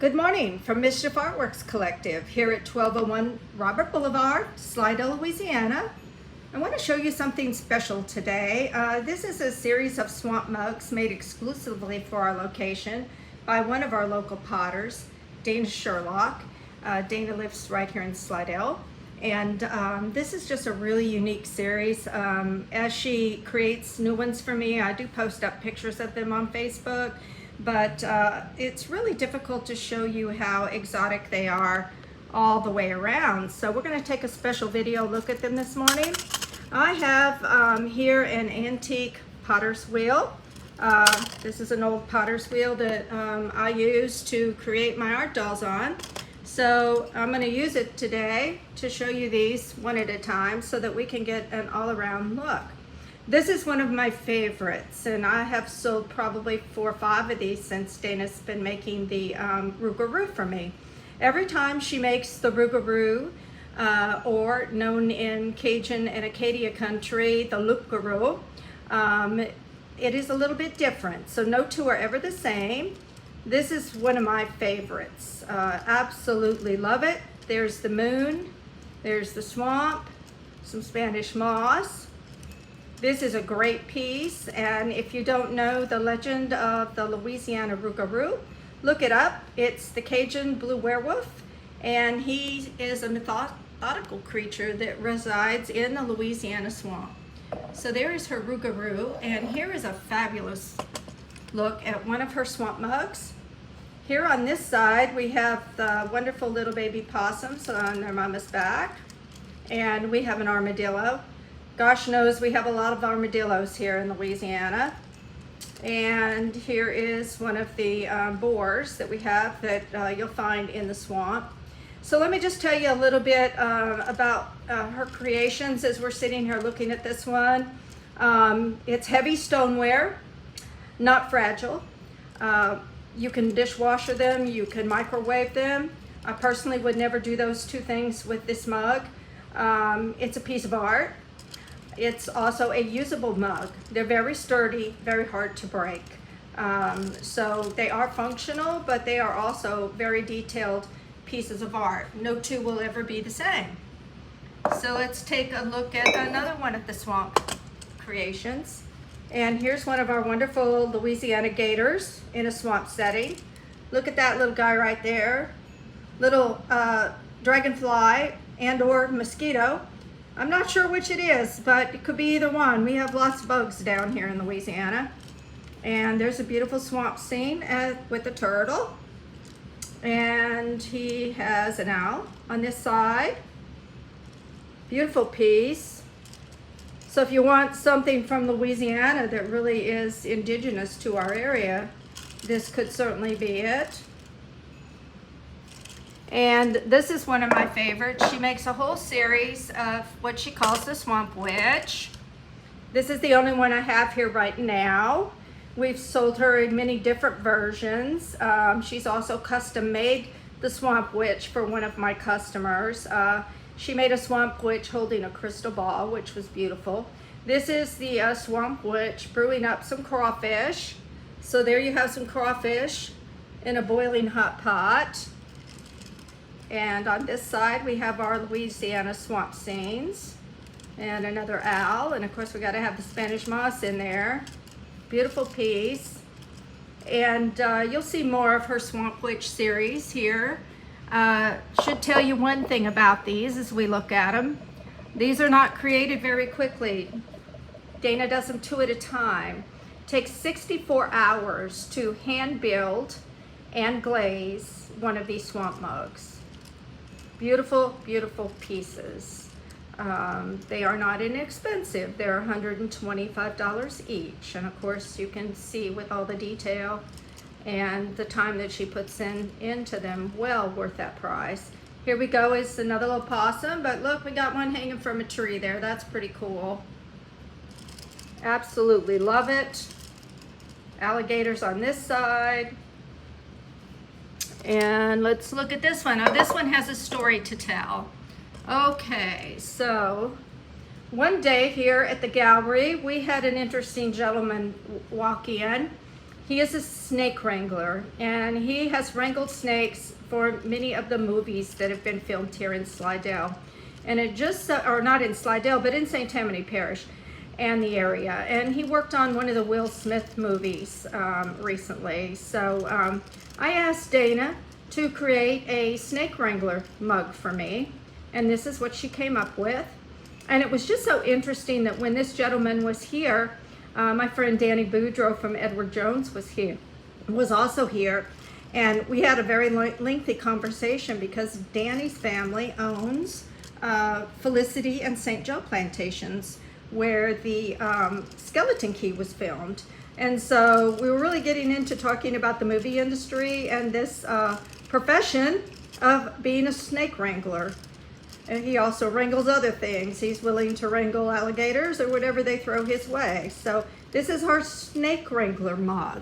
Good morning from MisChief ArtWorX Collective here at 1201 Robert Boulevard, Slidell, Louisiana. I want to show you something special today. This is a series of swamp mugs made exclusively for our location by one of our local potters, Dana Sherlock. Dana lives right here in Slidell. And this is just a really unique series. As she creates new ones for me, I do post up pictures of them on Facebook. But it's really difficult to show you how exotic they are all the way around. So we're going to take a special video look at them this morning. I have here an antique potter's wheel. This is an old potter's wheel that I use to create my art dolls on. So I'm going to use it today to show you these one at a time so that we can get an all-around look. This is one of my favorites, and I have sold probably 4 or 5 of these since Dana's been making the Rougarous for me. Every time she makes the Rougarous, or known in Cajun and Acadia country, the Lougarous, it is a little bit different. So no two are ever the same. This is one of my favorites. Absolutely love it. There's the moon, there's the swamp, some Spanish moss. This is a great piece, and if you don't know the legend of the Louisiana Rougarous, look it up. It's the Cajun blue werewolf, and he is a mythological creature that resides in the Louisiana swamp. So there is her Rougarous, and here is a fabulous look at one of her swamp mugs. Here on this side, we have the wonderful little baby possums on their mama's back, and we have an armadillo. Gosh knows we have a lot of armadillos here in Louisiana. And here is one of the boars that we have that you'll find in the swamp. So let me just tell you a little bit about her creations as we're sitting here looking at this one. It's heavy stoneware, not fragile. You can dishwasher them, you can microwave them. I personally would never do those two things with this mug. It's a piece of art. It's also a usable mug. They're very sturdy, very hard to break. So they are functional, but they are also very detailed pieces of art. No two will ever be the same. So let's take a look at another one of the swamp creations. And here's one of our wonderful Louisiana Gators in a swamp setting. Look at that little guy right there. Little dragonfly and or mosquito. I'm not sure which it is, but it could be either one. We have lots of bugs down here in Louisiana. And there's a beautiful swamp scene with a turtle. And he has an owl on this side. Beautiful piece. So if you want something from Louisiana that really is indigenous to our area, this could certainly be it. And this is one of my favorites. She makes a whole series of what she calls the Swamp Witch. This is the only one I have here right now. We've sold her in many different versions. She's also custom made the Swamp Witch for one of my customers. She made a Swamp Witch holding a crystal ball, which was beautiful. This is the Swamp Witch brewing up some crawfish. So there you have some crawfish in a boiling hot pot. And on this side, we have our Louisiana swamp scenes and another owl. And of course, we got to have the Spanish moss in there. Beautiful piece. And you'll see more of her Swamp Witch series here. Should tell you one thing about these as we look at them. These are not created very quickly. Dana does them 2 at a time. It takes 64 hours to hand build and glaze one of these swamp mugs. Beautiful, beautiful pieces. They are not inexpensive. They're $125 each. And of course, you can see with all the detail and the time that she puts into them, well worth that price. Here we go is another little possum, but look, we got one hanging from a tree there. That's pretty cool. Absolutely love it. Alligators on this side. And let's look at this one. Now this one has a story to tell. Okay, so one day here at the gallery, we had an interesting gentleman walk in He is a snake wrangler, and he has wrangled snakes for many of the movies that have been filmed here in Slidell. And it just, or not in Slidell, but in St. Tammany Parish and the area. And he worked on one of the Will Smith movies recently. So I asked Dana to create a snake wrangler mug for me. And this is what she came up with. And it was just so interesting that when this gentleman was here, my friend Danny Boudreau from Edward Jones was also here. And we had a very lengthy conversation because Danny's family owns Felicity and St. Joe plantations where the Skeleton Key was filmed. And so we were really getting into talking about the movie industry and this profession of being a snake wrangler. And he also wrangles other things. He's willing to wrangle alligators or whatever they throw his way. So this is our snake wrangler mug.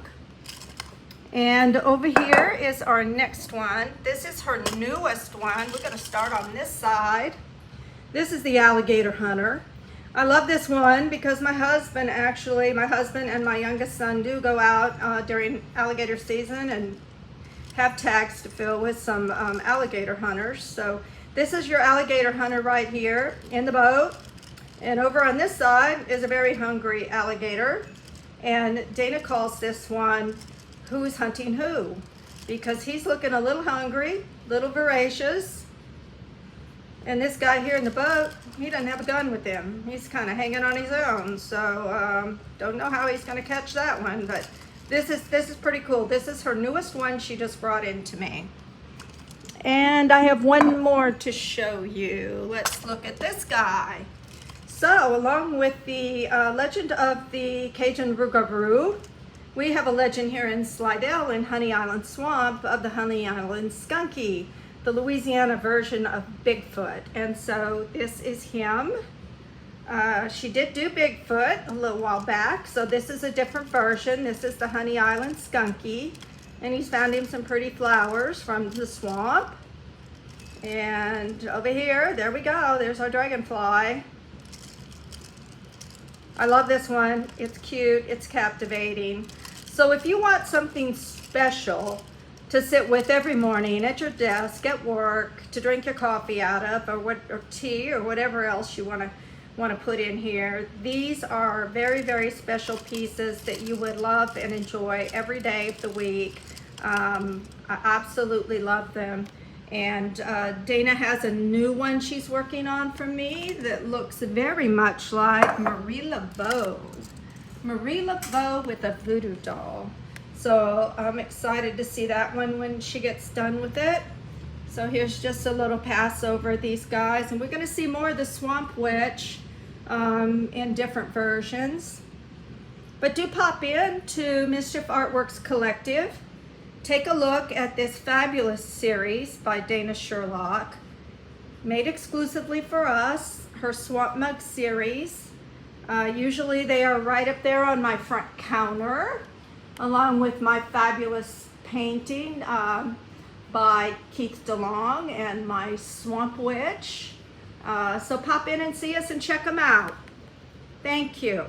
And over here is our next one. This is her newest one. We're going to start on this side. This is the alligator hunter. I love this one because my husband and my youngest son do go out during alligator season and have tags to fill with some alligator hunters. So this is your alligator hunter right here in the boat. And over on this side is a very hungry alligator. And Dana calls this one Who's Hunting Who? Because he's looking a little hungry, little voracious. And this guy here in the boat, he doesn't have a gun with him. He's kind of hanging on his own. So don't know how he's going to catch that one. But this is pretty cool. This is her newest one she just brought in to me. And I have one more to show you. Let's look at this guy. So along with the legend of the Cajun Rougarous, we have a legend here in Slidell in Honey Island Swamp of the Honey Island Skunkie, the Louisiana version of Bigfoot. And so this is him. She did do Bigfoot a little while back, so this is a different version. This is the Honey Island Skunkie. And he's found him some pretty flowers from the swamp. And over here, there we go, there's our dragonfly. I love this one. It's cute, it's captivating. So if you want something special to sit with every morning at your desk, at work, to drink your coffee out of, or tea, or whatever else you want to put in here, these are very, very special pieces that you would love and enjoy every day of the week. I absolutely love them. And Dana has a new one she's working on for me that looks very much like Marie Laveau. Marie Laveau with a voodoo doll. So I'm excited to see that one when she gets done with it. So here's just a little pass over these guys. And we're going to see more of the Swamp Witch in different versions. But do pop in to MisChief ArtWorX Collective. Take a look at this fabulous series by Dana Sherlock, made exclusively for us, her Swamp Mug series. Usually they are right up there on my front counter, along with my fabulous painting by Keith DeLong and my Swamp Witch. So pop in and see us and check them out. Thank you.